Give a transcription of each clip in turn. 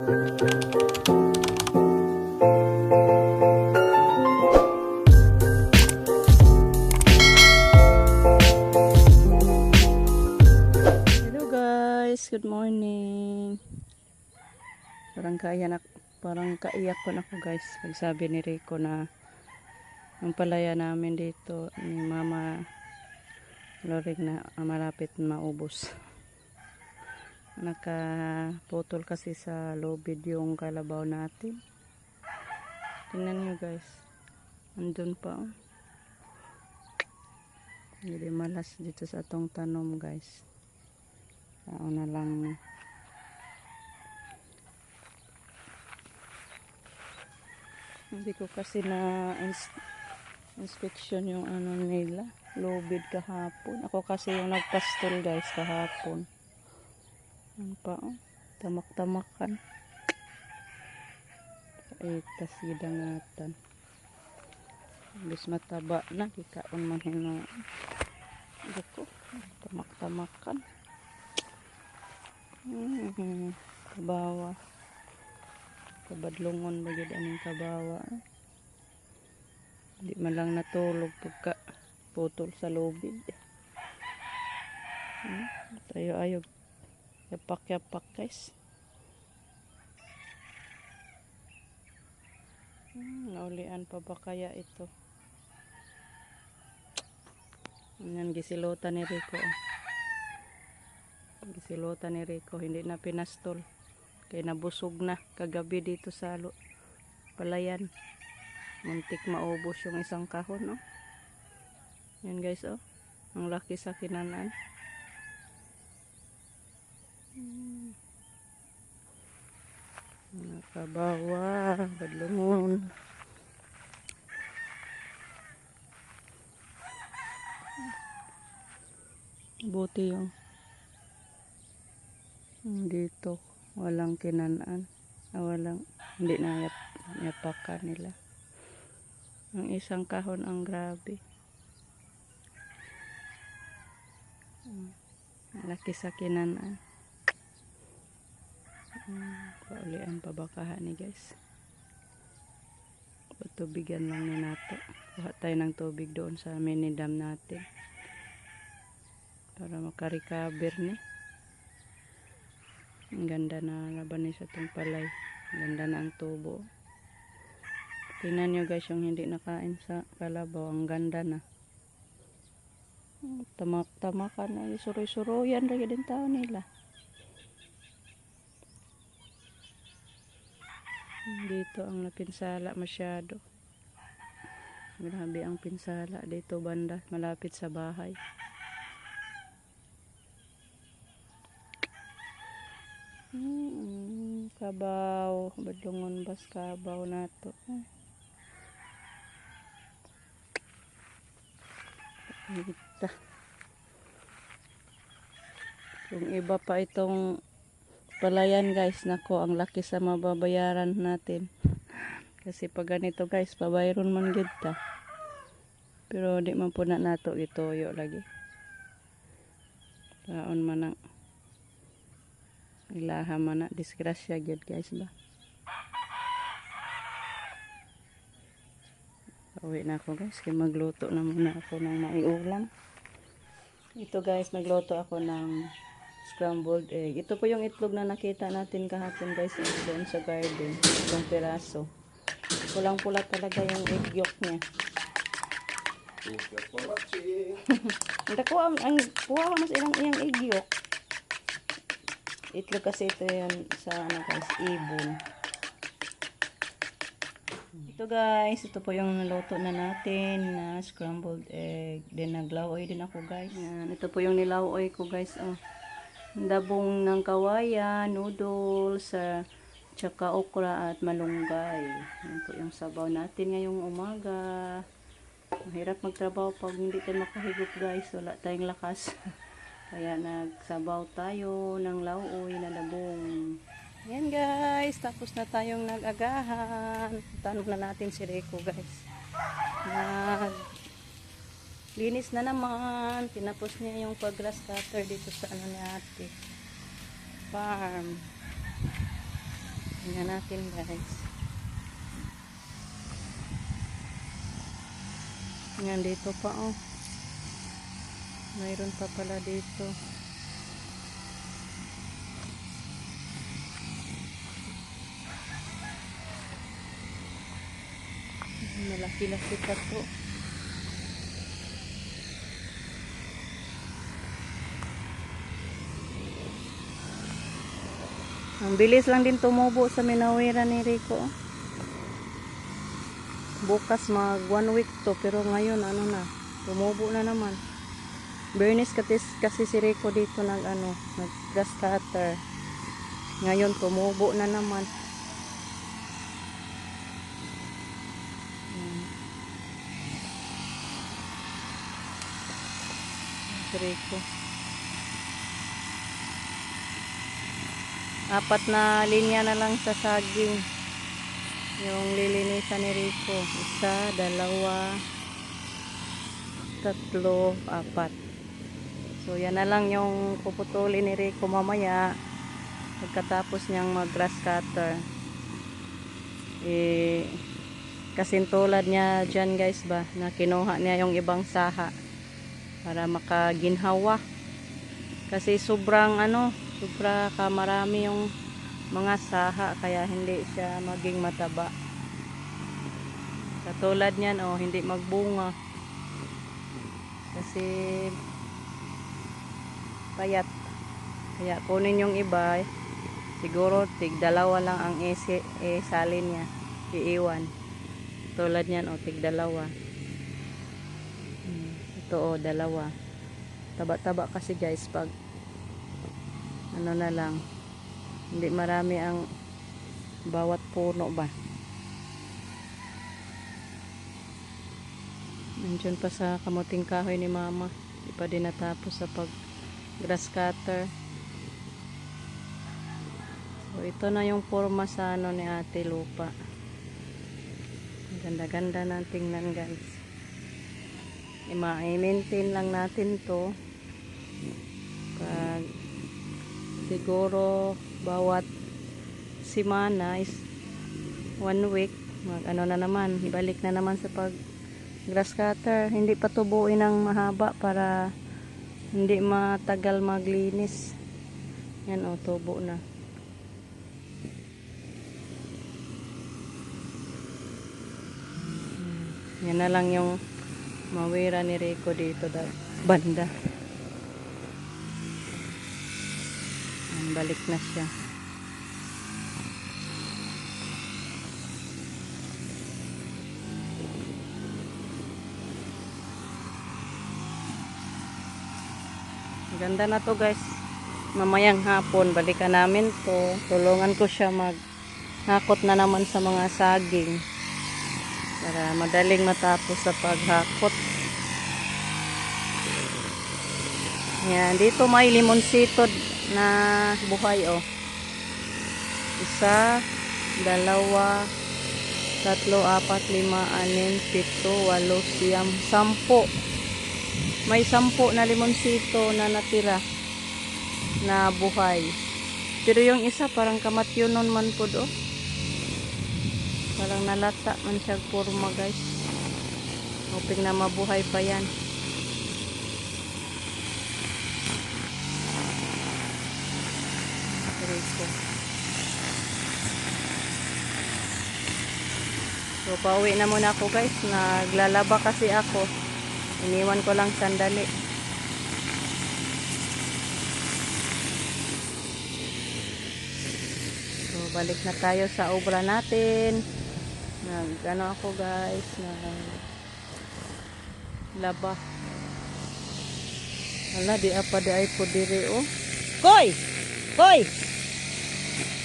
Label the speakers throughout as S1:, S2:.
S1: Good morning. Parang kaiyak ko na ako guys. Pagsabi ni Rico na ang palaya namin dito ni Mama Loring na malapit maubos. Nakaputol kasi sa lubid yung kalabaw natin. Tingnan nyo guys. Andun pa oh. Hindi malas dito sa atong tanom guys. Tao na lang. Hindi ko kasi na inspection yung ano nila, lubid kahapon. Ako kasi yung nagpastol guys kahapon. Ano pa oh, tamak-tamakan. Itas gidangatan. Bis mataba na, kikaon man hina. Dako, tamak-tamakan. Kabawa. Kabadlungon bagid aning kabawa. Hindi man lang natulog pagka putol sa lubid. Tayo ayog yapak-yapak guys. Naulian pa ba kaya ito? Yan gisilutan ni Rico. Gisilutan ni Rico, hindi na pinastol. Kaya nabusog na kagabi dito sa palayan. Muntik maubos yung isang kahon, oh. Yan guys, oh. Ang laki sa kinanan. Nakabawa, badlungon. Buti yung dito walang kinanan, hindi na yapakan nila. Ang isang kahon ang grabe. Laki sa kinanan. Paulian pabakahan ni guys. Tubigan lang ni nato. Kuha tayo ng tubig doon sa mini dam natin para makarecover ni. Ang ganda na laban ni sa itong palay. Ang ganda na ang tubo. Tingnan nyo guys yung hindi nakain sa kalabaw. Ang ganda na. Tamak-tamakan na. Suroy-suroyan lagi din tao nila. Dito ang napinsala masyado. Grabe ang pinsala dito banda. Malapit sa bahay. Kabaw, badlungon bas kabaw nato. Ita. Yung iba pa itong palayan guys, nako ang laki sa mababayaran natin. Kasi pag ganito guys, pabayron man gid ta. Pero di man po na nato itoyo lagi. Taon man ang ilaha man na disgrasya gid guys ba. Uwi na ako guys, kaya magluto na muna ako ng maiulam. Ito guys, magluto ako ng scrambled egg. Ito po yung itlog na nakita natin kahapon guys, doon sa garden. Itong piraso. Pulang-pula talaga yung egg yolk niya. Kuha mas ilang iyang egg yolk. Itlog kasi ito yan sa ano guys, ibon. Ito guys, ito po yung naluto na natin na scrambled egg. Then naglawoy din ako guys. Yan, ito po yung nilawoy ko guys. Oh. Dabong ng kawayan, noodles, tsaka okra at malunggay. Yan po yung sabaw natin ngayong umaga. Mahirap magtrabaho pag hindi tayo makahigop guys. Wala tayong lakas. Kaya nagsabaw tayo ng lawoy na dabong. Yan guys, tapos na tayong nag-agahan. Tanong na natin si Rico guys. Linis na naman. Tinapos niya yung pag-grass cutter dito sa ano ni ate. Farm. Tingnan natin guys. Yan dito pa oh. Mayroon pa pala dito. Malaki-laki pa to. Ang bilis lang din tumubo sa minawiran ni Rico. Bukas mag 1 week to, pero ngayon ano na, tumubo na naman. Bernis kasi si Rico dito nag grass cutter. Ngayon tumubo na naman. Si Rico. 4 na linya na lang sa saging yung lilinisan ni Rico. 1, 2, 3, 4. So yan na lang yung puputulin ni Rico mamaya pagkatapos niyang mag grass cutter. Kasintulad niya dyan guys ba, na kinuha niya yung ibang saha para makaginhawa kasi sobrang sobra kamarami yung mga saha kaya hindi siya maging mataba. Katulad niyan hindi magbunga kasi payat. Kaya kunin yung iba, siguro tig-2 lang ang salin niya, iiwan. Tulad niyan tig-2. Ito 2. Taba-taba kasi guys pag na lang, hindi marami ang bawat puno ba. Nandiyan pa sa kamuting kahoy ni mama, hindi pa din natapos sa pag grass cutter. So ito na yung forma sa ni ate lupa. Ganda-ganda na tingnan guys. I-maintain lang natin to pag siguro bawat semana is 1 week mag na naman, ibalik na naman sa pag grass cutter. Hindi pa tubuin ng mahaba para hindi matagal maglinis. Yan tubo na. Yan na lang yung mawira ni Rico dito banda. Balik na siya. Ganda na to guys. Mamayang hapon balikan namin to. Tulungan ko siya maghakot na naman sa mga saging para madaling matapos sa paghakot. Yan, dito may limonsito na buhay 1, 2, 3, 4, 5, 6, 7, 8, 9, 10. May 10 na limonsito na natira na buhay. Pero yung isa parang kamatyonon man po do. Parang nalata man siya forma guys. Hoping na mabuhay pa yan. So pauwi na muna ako guys. Naglalaba kasi ako. Iniwan ko lang sandali. So balik na tayo sa obra natin. Nagano ako guys, laba. Wala di apa di ay po diri oh. Koy! Koy!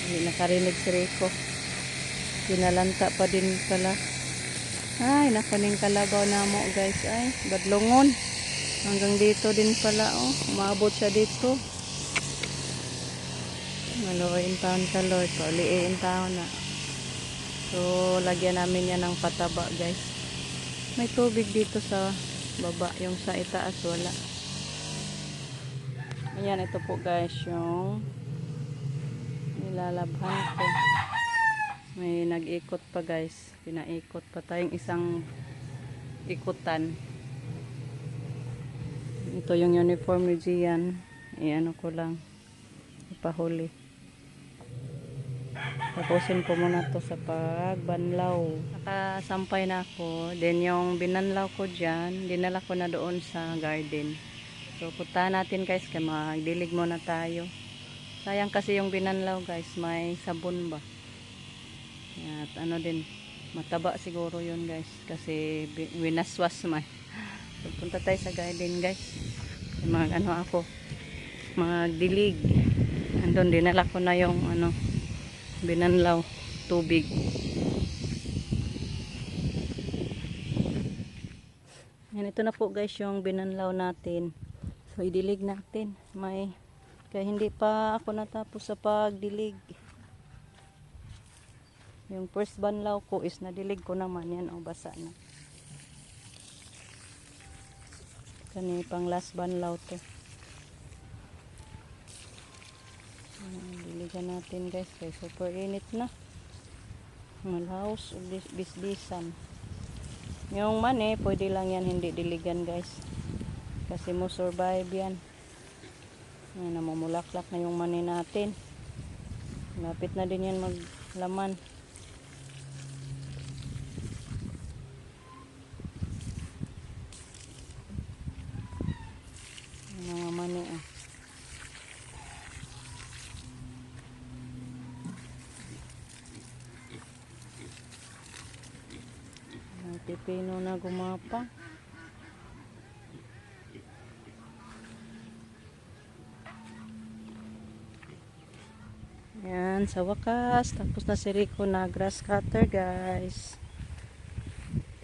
S1: Hindi nakarinig si Rico. Kinalanta pa din pala. Ay, nakaning kalabaw na mo guys. Ay, badlongon. Hanggang dito din pala oh. Umabot siya dito. Maluwain taon ka Lord. Pauliin taon na. So, lagyan namin yan ng pataba guys. May tubig dito sa baba. Yung sa itaas wala. Ayan, ito po guys yung nilalabhan ko. nag-ikot pa guys. Pinaikot pa tayong isang ikutan. Ito yung uniform ni Gian. Ano ko lang. Ipahuli. Tapusin ko muna to sa pagbanlaw. Nakasampay na ako. Then yung binanlaw ko dyan, dinala ko na doon sa garden. So puntahan natin guys, kaya magdilig muna tayo. Sayang kasi yung binanlaw guys, may sabon ba. At ano din, mataba siguro yun guys, kasi winaswas may. So punta tayo sa garden guys. Ano ako, magdilig. Andun dinala ko na yung binanlaw, tubig. Yan, ito na po guys yung binanlaw natin. So idilig natin. Kaya hindi pa ako natapos sa pagdilig. Yung first banlaw ko is nadilig ko naman. Yan, basa na. Kani pang last banlaw to. Diligan natin guys, kaya super init na. Malhaos, bisbisan. Yung mani, pwede lang yan hindi diligan guys. Kasi mo survive yan. Namumulaklak na yung mani natin. Lapit na din yan maglaman. Mga mani pipino na gumapa. Yan, sa wakas tapos na si Rico na grass cutter guys.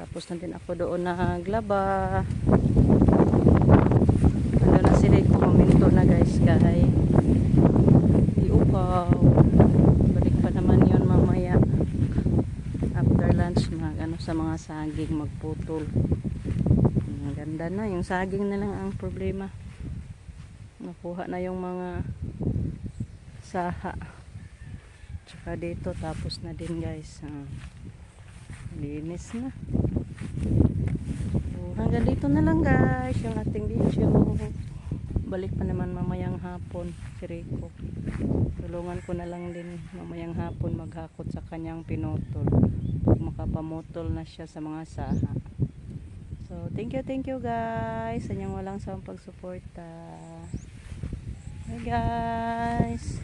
S1: Tapos na din ako doon naglaba. Ano na si Rico, maminto na guys kay iupaw. Balik pa naman yun mamaya after lunch, sa mga saging magputol. Ang ganda na, yung saging na lang ang problema. Nakuha na yung mga saha. Tsaka dito, tapos na din guys. Linis na. So, hanggang dito na lang guys yung ating video. Balik pa naman mamayang hapon si Rico. Tulungan ko na lang din mamayang hapon maghakot sa kanyang pinutol. Makapamutol na siya sa mga saha. So thank you guys sa inyong walang sawang pagsuporta. Hi guys.